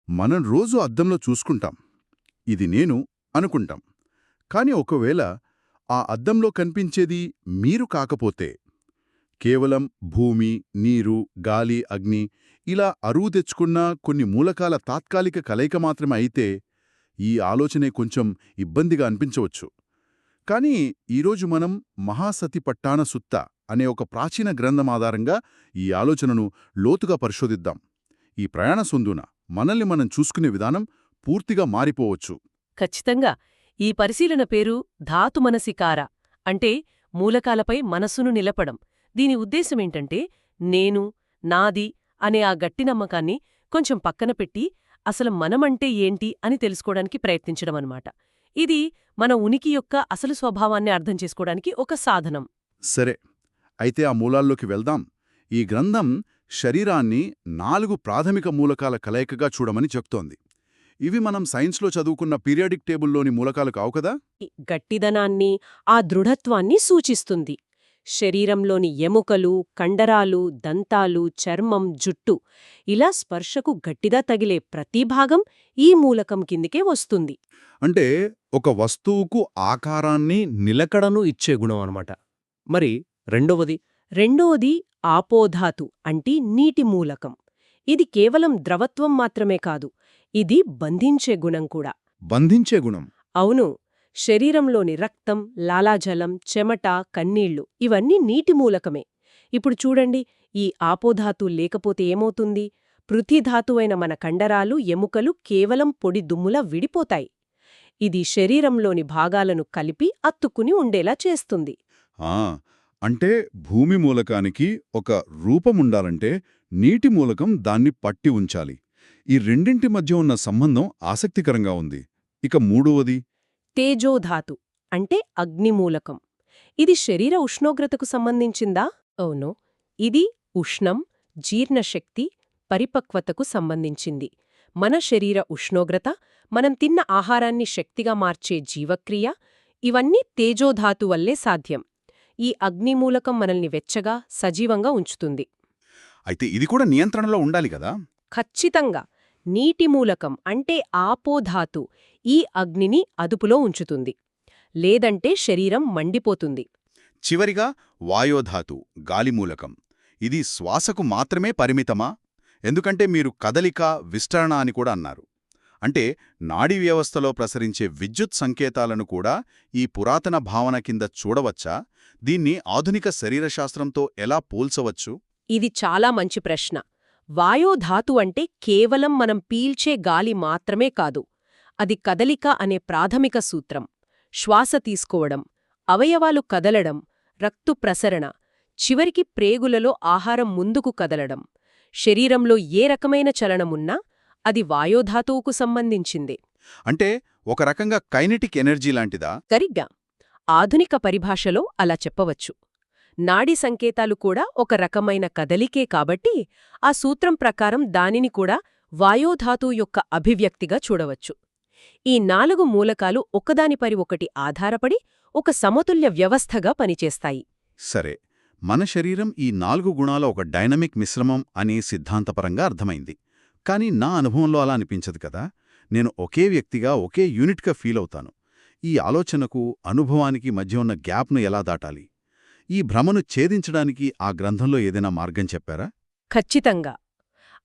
మనం రోజు అద్దంలో చూసుకుంటాం. ఇది నేను అనుకుంటాం. కాని ఒకవేళ ఆ అద్దంలో కనిపించేది మీరు కాకపోతే, కేవలం భూమి, నీరు, గాలి, అగ్ని ఇలా అరువు తెచ్చుకున్న కొన్ని మూలకాల తాత్కాలిక కలయిక మాత్రమే అయితే, ఈ ఆలోచనే కొంచెం ఇబ్బందిగా అనిపించవచ్చు. కానీ ఈరోజు మనం మహాసతి పట్టాణ సుత్త అనే ఒక ప్రాచీన గ్రంథం ఆధారంగా ఈ ఆలోచనను లోతుగా పరిశోధిద్దాం. ఈ ప్రయాణ సొందున మనల్ని మనం చూసుకునే విధానం పూర్తిగా మారిపోవచ్చు. ఖచ్చితంగా. ఈ పరిశీలన పేరు ధాతుమనసికార, అంటే మూలకాలపై మనసును నిలపడం. దీని ఉద్దేశమేంటంటే, నేను, నాది అనే ఆ గట్టి నమ్మకాన్ని కొంచెం పక్కన పెట్టి అసలు మనమంటే ఏంటి అని తెలుసుకోవడానికి ప్రయత్నించడమన్నమాట. ఇది మన ఉనికి యొక్క అసలు స్వభావాన్ని అర్థం చేసుకోవడానికి ఒక సాధనం. సరే, అయితే ఆ మూలాల్లోకి వెళ్దాం. ఈ గ్రంథం శరీరాన్ని 4 ప్రాథమిక మూలకాల కలయికగా చూడమని చెప్తోంది. ఇవి మనం సైన్స్లో చదువుకున్న పీరియాడిక్ టేబుల్లోని మూలకాలు కావు కదా? గట్టిదనాన్ని, ఆ దృఢత్వాన్ని సూచిస్తుంది. శరీరంలోని ఎముకలు, కండరాలు, దంతాలు, చర్మం, జుట్టు ఇలా స్పర్శకు గట్టిగా తగిలే ప్రతి భాగం ఈ మూలకం కిందికే వస్తుంది. అంటే ఒక వస్తువుకు ఆకారాన్ని, నిలకడను ఇచ్చే గుణం అన్నమాట. మరి రెండవది ఆపోధాతు అంటే నీటి మూలకం. ఇది కేవలం ద్రవత్వం మాత్రమే కాదు, ఇది బంధించే గుణం కూడా. బంధించే గుణం. అవును. శరీరంలోని రక్తం, లాలాజలం, చెమట, కన్నీళ్లు ఇవన్నీ నీటి మూలకమే. ఇప్పుడు చూడండి, ఈ ఆపోధాతు లేకపోతే ఏమవుతుంది? పృథ్వీధాతువైన మన కండరాలు, ఎముకలు కేవలం పొడి దుమ్ములా విడిపోతాయి. ఇది శరీరంలోని భాగాలను కలిపి అత్తుకుని ఉండేలా చేస్తుంది. అంటే భూమి మూలకానికి ఒక రూపముండాలంటే నీటి మూలకం దాన్ని పట్టి ఉంచాలి. ఈ రెండింటి మధ్య ఉన్న సంబంధం ఆసక్తికరంగా ఉంది. ఇక మూడవది తేజోధాతు అంటే అగ్నిమూలకం. ఇది శరీర ఉష్ణోగ్రతకు సంబంధించిందా? అవును. ఇది ఉష్ణం, జీర్ణశక్తి, పరిపక్వతకు సంబంధించింది. మన శరీర ఉష్ణోగ్రత, మనం తిన్న ఆహారాన్ని శక్తిగా మార్చే జీవక్రియ ఇవన్నీ తేజోధాతు వల్లే సాధ్యం. ఈ అగ్నిమూలకం మనల్ని వెచ్చగా, సజీవంగా ఉంచుతుంది. అయితే ఇది కూడా నియంత్రణలో ఉండాలి కదా? ఖచ్చితంగా. నీటి మూలకం అంటే ఆపోధాతు ఈ అగ్నిని అదుపులో ఉంచుతుంది. లేదంటే శరీరం మండిపోతుంది. చివరిగా వాయోధాతు, గాలిమూలకం. ఇది శ్వాసకు మాత్రమే పరిమితమా? ఎందుకంటే మీరు కదలిక, విస్తరణ అని కూడా అన్నారు. అంటే నాడీ వ్యవస్థలో ప్రసరించే విద్యుత్ సంకేతాలను కూడా ఈ పురాతన భావన కింద చూడవచ్చా? దీన్ని ఆధునిక శరీరశాస్త్రంతో ఎలా పోల్చవచ్చు? ఇది చాలా మంచి ప్రశ్న. వాయోధాతు అంటే కేవలం మనం పీల్చే గాలి మాత్రమే కాదు. అది కదలిక అనే ప్రాథమిక సూత్రం. శ్వాస తీసుకోవడం, అవయవాలు కదలడం, రక్తు ప్రసరణ, చివరికి ప్రేగులలో ఆహారం ముందుకు కదలడం. శరీరంలో ఏ రకమైన చలనమున్నా అది వాయోధాతువుకు సంబంధించిందే. అంటే ఒక రకంగా కైనెటిక్ ఎనర్జీ లాంటిదా? సరిగ్గా. ఆధునిక పరిభాషలో అలా చెప్పవచ్చు. నాడీ సంకేతాలు కూడా ఒక రకమైన కదలికే కాబట్టి ఆ సూత్రం ప్రకారం దానిని కూడా వాయోధాతువు యొక్క అభివ్యక్తిగా చూడవచ్చు. ఈ 4 మూలకాలు ఒకదానిపై ఒకటి ఆధారపడి ఒక సమతుల్య వ్యవస్థగా పనిచేస్తాయి. సరే, మన శరీరం ఈ 4 గుణాల ఒక డైనమిక్ మిశ్రమం అనే సిద్ధాంతపరంగా అర్థమైంది. కానీ నా అనుభవంలో అలా అనిపించదు కదా. నేను ఒకే వ్యక్తిగా, ఒకే యూనిట్గా ఫీల్ అవుతాను. ఈ ఆలోచనకు, అనుభవానికి మధ్య ఉన్న గ్యాప్ను ఎలా దాటాలి? ఈ భ్రమను ఛేదించడానికి ఆ గ్రంథంలో ఏదైనా మార్గం చెప్పారా? ఖచ్చితంగా.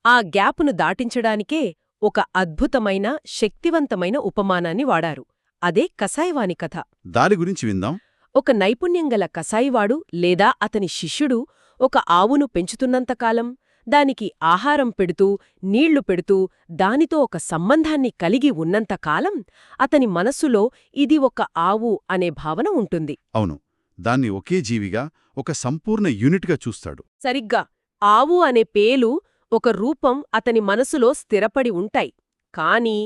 ఆ గ్యాపును దాటించడానికే ఒక అద్భుతమైన, శక్తివంతమైన ఉపమానాన్ని వాడారు. అదే కసాయివాని కథ. దాని గురించి విందాం. ఒక నైపుణ్యంగల కసాయివాడు లేదా అతని శిష్యుడు ఒక ఆవును పెంచుతున్నంతకాలం, దానికి ఆహారం పెడుతూ, నీళ్లు పెడుతూ, దానితో ఒక సంబంధాన్ని కలిగి ఉన్నంతకాలం అతని మనస్సులో ఇది ఒక ఆవు అనే భావన ఉంటుంది. అవును, దాన్ని ఒకే జీవిగా, ఒక సంపూర్ణ యూనిట్గా చూస్తాడు. సరిగ్గా. ఆవు అనే పేలు, ఒక రూపం అతని మనసులో స్థిరపడి ఉంటాయి. కాని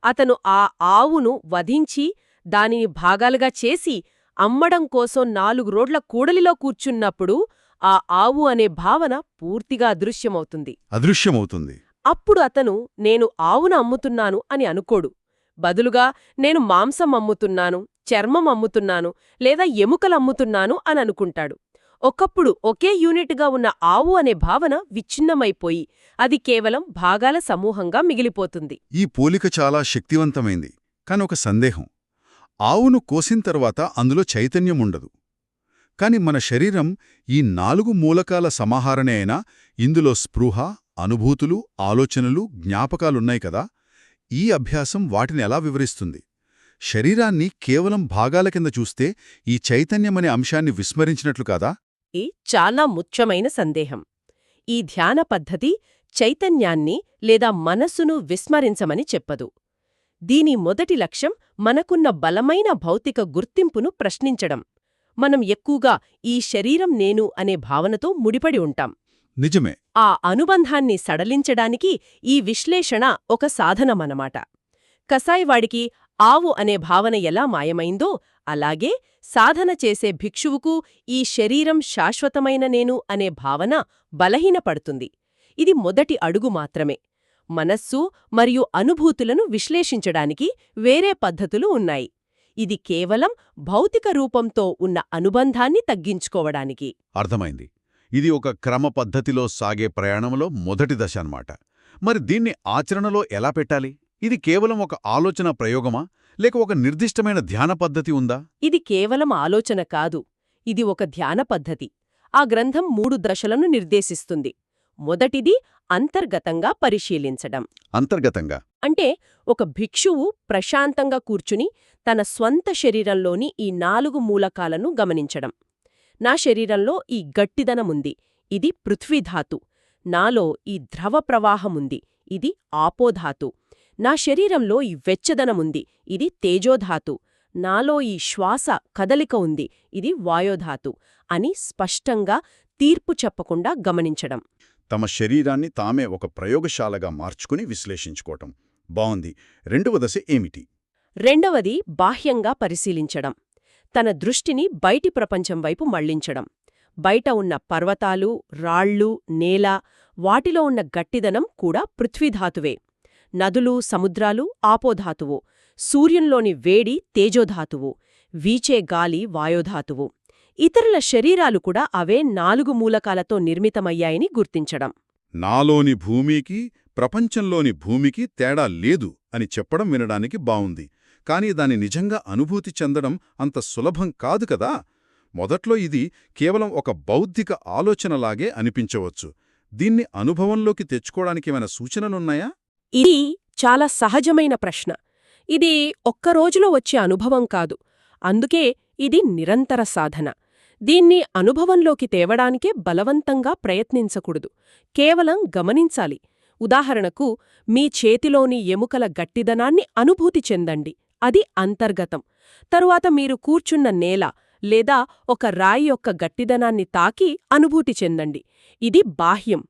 అతను ఆ ఆవును వధించి, దానిని భాగాలుగా చేసి అమ్మడం కోసం 4 రోడ్ల కూడలిలో కూర్చున్నప్పుడు ఆ ఆవు అనే భావన పూర్తిగా అదృశ్యమవుతుంది. అప్పుడు అతను నేను ఆవును అమ్ముతున్నాను అని అనుకోడు. బదులుగా నేను మాంసం అమ్ముతున్నాను, చర్మం అమ్ముతున్నాను లేదా ఎముకలమ్ముతున్నాను అని అనుకుంటాడు. ఒకప్పుడు ఒకే యూనిట్గా ఉన్న ఆవు అనే భావన విచ్ఛిన్నమైపోయి అది కేవలం భాగాల సమూహంగా మిగిలిపోతుంది. ఈ పోలిక చాలా శక్తివంతమైంది. కాని ఒక సందేహం. ఆవును కోసిన తర్వాత అందులో చైతన్యముండదు. కాని మన శరీరం ఈ 4 మూలకాల సమాహారనే అయినా ఇందులో స్పృహ, అనుభూతులు, ఆలోచనలు, జ్ఞాపకాలున్నాయి కదా. ఈ అభ్యాసం వాటిని ఎలా వివరిస్తుంది? శరీరాన్ని కేవలం భాగాల కింద చూస్తే ఈ చైతన్యమనే అంశాన్ని విస్మరించినట్లు కాదా? ఇది చాలా ముఖ్యమైన సందేహం. ఈ ధ్యాన పద్ధతి చైతన్యాన్ని లేదా మనస్సును విస్మరించమని చెప్పదు. దీని మొదటి లక్ష్యం మనకున్న బలమైన భౌతిక గుర్తింపును ప్రశ్నించడం. మనం ఎక్కువగా ఈ శరీరం నేను అనే భావనతో ముడిపడి ఉంటాం. నిజమే. ఆ అనుబంధాన్ని సడలించడానికి ఈ విశ్లేషణ ఒక సాధనమన్నమాట. కసాయివాడికి ఆవు అనే భావన ఎలా మాయమైందో అలాగే సాధన చేసే భిక్షువుకు ఈ శరీరం శాశ్వతమైన నేను అనే భావన బలహీనపడుతుంది. ఇది మొదటి అడుగు మాత్రమే. మనస్సు మరియు అనుభూతులను విశ్లేషించడానికి వేరే పద్ధతులు ఉన్నాయి. ఇది కేవలం భౌతిక రూపంతో ఉన్న అనుబంధాన్ని తగ్గించుకోవడానికి. అర్థమైంది. ఇది ఒక క్రమ పద్ధతిలో సాగే ప్రయాణంలో మొదటి దశ అన్నమాట. మరి దీన్ని ఆచరణలో ఎలా పెట్టాలి? ఇది కేవలం ఒక ఆలోచన ప్రయోగమా, లేక ఒక నిర్దిష్టమైన ధ్యాన పద్ధతి ఉందా? ఇది కేవలం ఆలోచన కాదు. ఇది ఒక ధ్యాన పద్ధతి. ఆ గ్రంథం 3 దశలను నిర్దేశిస్తుంది. మొదటిది అంతర్గతంగా పరిశీలించడం. అంతర్గతంగా అంటే ఒక భిక్షువు ప్రశాంతంగా కూర్చుని తన స్వంత శరీరంలోని ఈ 4 మూలకాలను గమనించడం. నా శరీరంలో ఈ గట్టిదనముంది, ఇది పృథ్వీధాతు. నాలో ఈ ద్రవ ప్రవాహముంది, ఇది ఆపోధాతు. నా శరీరంలో ఈ వెచ్చదనముంది, ఇది తేజోధాతు. నాలో ఈ శ్వాస కదలిక ఉంది, ఇది వాయోధాతు అని స్పష్టంగా తీర్పు చెప్పకుండా గమనించడం. తమ శరీరాన్ని తామే ఒక ప్రయోగశాలగా మార్చుకుని విశ్లేషించుకోవటం బావుంది. రెండవ దశ ఏమిటి? రెండవది బాహ్యంగా పరిశీలించడం. తన దృష్టిని బయటి ప్రపంచం వైపు మళ్లించడం. బయట ఉన్న పర్వతాలు, రాళ్ళు, నేల, వాటిలో ఉన్న గట్టిదనం కూడా పృథ్వీధాతువే. నదులు, సముద్రాలు ఆపోధాతువు. సూర్యుంలోని వేడి తేజోధాతువు. వీచే గాలి వాయోధాతువు. ఇతరుల శరీరాలు కూడా అవే 4 మూలకాలతో నిర్మితమయ్యాయని గుర్తించడం. నాలోని భూమికి, ప్రపంచంలోని భూమికి తేడా లేదు అని చెప్పడం వినడానికి బావుంది. కానీ దాన్ని నిజంగా అనుభూతి చెందడం అంత సులభం కాదు కదా. మొదట్లో ఇది కేవలం ఒక బౌద్ధిక ఆలోచనలాగే అనిపించవచ్చు. దీన్ని అనుభవంలోకి తెచ్చుకోవడానికేమైనా సూచనలున్నాయా? ఇది చాలా సహజమైన ప్రశ్న. ఇది ఒక్కరోజులో వచ్చే అనుభవం కాదు. అందుకే ఇది నిరంతర సాధన. దీన్ని అనుభవంలోకి తేవడానికే బలవంతంగా ప్రయత్నించకూడదు. కేవలం గమనించాలి. ఉదాహరణకు, మీ చేతిలోని ఎముకల గట్టిదనాన్ని అనుభూతి చెందండి. అది అంతర్గతం. తరువాత మీరు కూర్చున్న నేల లేదా ఒక రాయి యొక్క గట్టిదనాన్ని తాకి అనుభూతి చెందండి. ఇది బాహ్యం.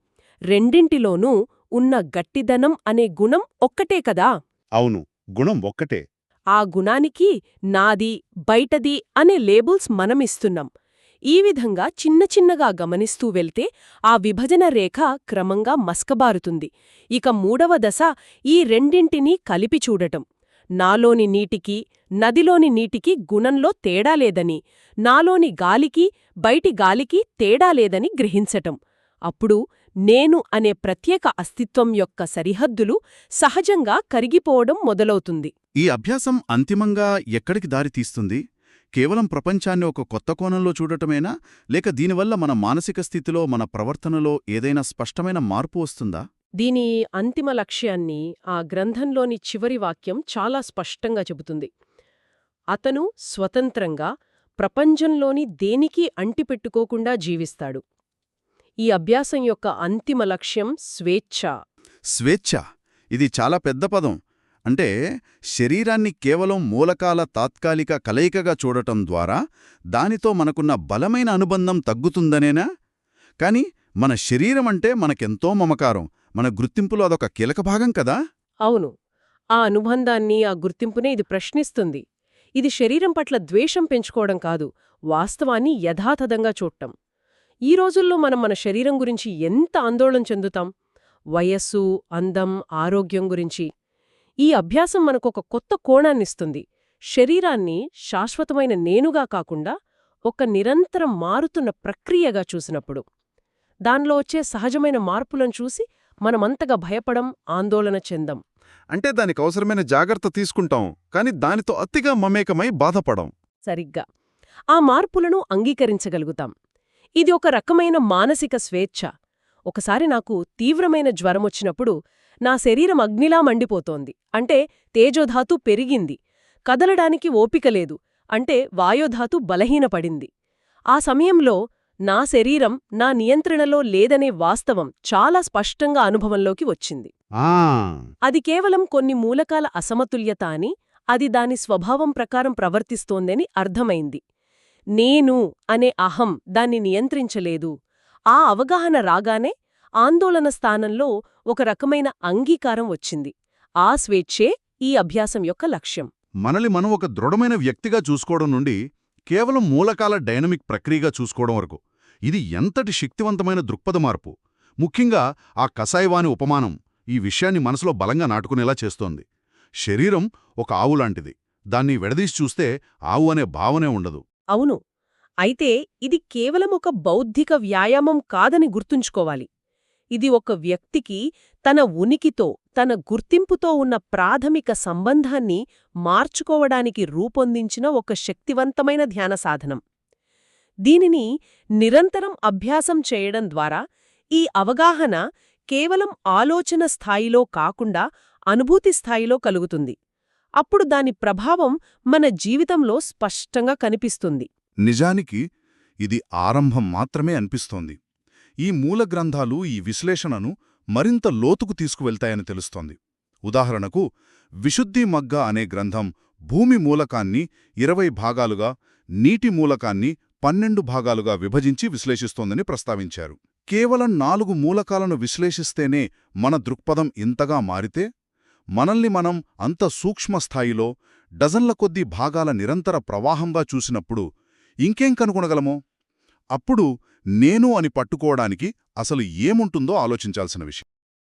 రెండింటిలోనూ ఉన్న గట్టిదనం అనే గుణం ఒక్కటే కదా. అవును, గుణం ఒక్కటే. ఆ గుణానికి నాది, బయటది అనే లేబుల్స్ మనమిస్తున్నాం. ఈ విధంగా చిన్నచిన్నగా గమనిస్తూ వెళ్తే ఆ విభజన రేఖ క్రమంగా మస్కబారుతుంది. ఇక 3వ దశ ఈ రెండింటినీ కలిపి చూడటం. నాలోని నీటికి, నదిలోని నీటికి గుణంలో తేడా లేదని, నాలోని గాలికి, బయటి గాలికి తేడా లేదని గ్రహించటం. అప్పుడు నేను అనే ప్రత్యేక అస్తిత్వం యొక్క సరిహద్దులు సహజంగా కరిగిపోవడం మొదలవుతుంది. ఈ అభ్యాసం అంతిమంగా ఎక్కడికి దారి తీస్తుంది? కేవలం ప్రపంచాన్ని ఒక కొత్త కోణంలో చూడటమేనా, లేక దీనివల్ల మన మానసిక స్థితిలో, మన ప్రవర్తనలో ఏదైనా స్పష్టమైన మార్పు వస్తుందా? దీని అంతిమ లక్ష్యాన్ని ఆ గ్రంథంలోని చివరి వాక్యం చాలా స్పష్టంగా చెబుతుంది. అతను స్వతంత్రంగా ప్రపంచంలోని దేనికి అంటిపెట్టుకోకుండా జీవిస్తాడు. ఈ అభ్యాసం యొక్క అంతిమ లక్ష్యం స్వేచ్ఛ. స్వేచ్ఛ, ఇది చాలా పెద్ద పదం. అంటే శరీరాన్ని కేవలం మూలకాల తాత్కాలిక కలయికగా చూడటం ద్వారా దానితో మనకున్న బలమైన అనుబంధం తగ్గుతుందనేనా? కాని మన శరీరమంటే మనకెంతో మమకారం, మన గుర్తింపులో అదొక కీలక భాగం కదా. అవును, ఆ అనుబంధాన్ని, ఆ గుర్తింపునే ఇది ప్రశ్నిస్తుంది. ఇది శరీరం పట్ల ద్వేషం పెంచుకోవడం కాదు, వాస్తవాన్ని యథాతథంగా చూడటం. ఈ రోజుల్లో మనం మన శరీరం గురించి ఎంత ఆందోళన చెందుతాం? వయస్సు, అందం, ఆరోగ్యం గురించి. ఈ అభ్యాసం మనకొక కొత్త కోణాన్నిస్తుంది. శరీరాన్ని శాశ్వతమైన నేనుగా కాకుండా ఒక నిరంతరం మారుతున్న ప్రక్రియగా చూసినప్పుడు దానిలో వచ్చే సహజమైన మార్పులను చూసి మనమంతగా భయపడం, ఆందోళన చెందం. అంటే దానికి అవసరమైన జాగ్రత్త తీసుకుంటాం, కాని దానితో అతిగా మమేకమై బాధపడం. సరిగ్గా ఆ మార్పులను అంగీకరించగలుగుతాం. ఇది ఒక రకమైన మానసిక స్వేచ్ఛ. ఒకసారి నాకు తీవ్రమైన జ్వరమొచ్చినప్పుడు నా శరీరం అగ్నిలా మండిపోతోంది, అంటే తేజోధాతు పెరిగింది. కదలడానికి ఓపికలేదు, అంటే వాయోధాతు బలహీనపడింది. ఆ సమయంలో నా శరీరం నా నియంత్రణలో లేదనే వాస్తవం చాలా స్పష్టంగా అనుభవంలోకి వచ్చింది. అది కేవలం కొన్ని మూలకాల అసమతుల్యత అని, అది దాని స్వభావం ప్రకారం ప్రవర్తిస్తోందని అర్థమైంది. నేను అనే అహం దాన్ని నియంత్రించలేదు. ఆ అవగాహన రాగానే ఆందోళన స్థానంలో ఒక రకమైన అంగీకారం వచ్చింది. ఆ స్వేచ్ఛే ఈ అభ్యాసం యొక్క లక్ష్యం. మనల్ని మనం ఒక దృఢమైన వ్యక్తిగా చూసుకోవడం నుండి కేవలం మూలకాల డైనమిక్ ప్రక్రియగా చూసుకోవడం వరకు ఇది ఎంతటి శక్తివంతమైన దృక్పథ మార్పు. ముఖ్యంగా ఆ కసాయివాని ఉపమానం ఈ విషయాన్ని మనసులో బలంగా నాటుకునేలా చేస్తోంది. శరీరం ఒక ఆవులాంటిది. దాన్ని విడదీసి చూస్తే ఆవు అనే భావనే ఉండదు. అవును. అయితే ఇది కేవలం ఒక బౌద్ధిక వ్యాయామం కాదని గుర్తుంచుకోవాలి. ఇది ఒక వ్యక్తికి తన ఉనికితో, తన గుర్తింపుతో ఉన్న ప్రాథమిక సంబంధాన్ని మార్చుకోవడానికి రూపొందించిన ఒక శక్తివంతమైన ధ్యాన సాధనం. దీనిని నిరంతరం అభ్యాసం చేయడం ద్వారా ఈ అవగాహన కేవలం ఆలోచన స్థాయిలో కాకుండా అనుభూతి స్థాయిలో కలుగుతుంది. అప్పుడు దాని ప్రభావం మన జీవితంలో స్పష్టంగా కనిపిస్తుంది. నిజానికి ఇది ఆరంభం మాత్రమే అనిపిస్తోంది. ఈ మూల గ్రంథాలు ఈ విశ్లేషణను మరింత లోతుకు తీసుకువెళ్తాయని తెలుస్తోంది. ఉదాహరణకు విశుద్ధి మగ్గ అనే గ్రంథం భూమి మూలకాన్ని 20 భాగాలుగా, నీటి మూలకాన్ని 12 భాగాలుగా విభజించి విశ్లేషిస్తోందని ప్రస్తావించారు. కేవలం 4 మూలకాలను విశ్లేషిస్తేనే మన దృక్పథం ఇంతగా మారితే, మనల్ని మనం అంత సూక్ష్మస్థాయిలో డజన్ల కొద్దీ భాగాల నిరంతర ప్రవాహంగా చూసినప్పుడు ఇంకేం కనుగొనగలమో? అప్పుడు నేను అని పట్టుకోవడానికి అసలు ఏముంటుందో ఆలోచించాల్సిన విషయం.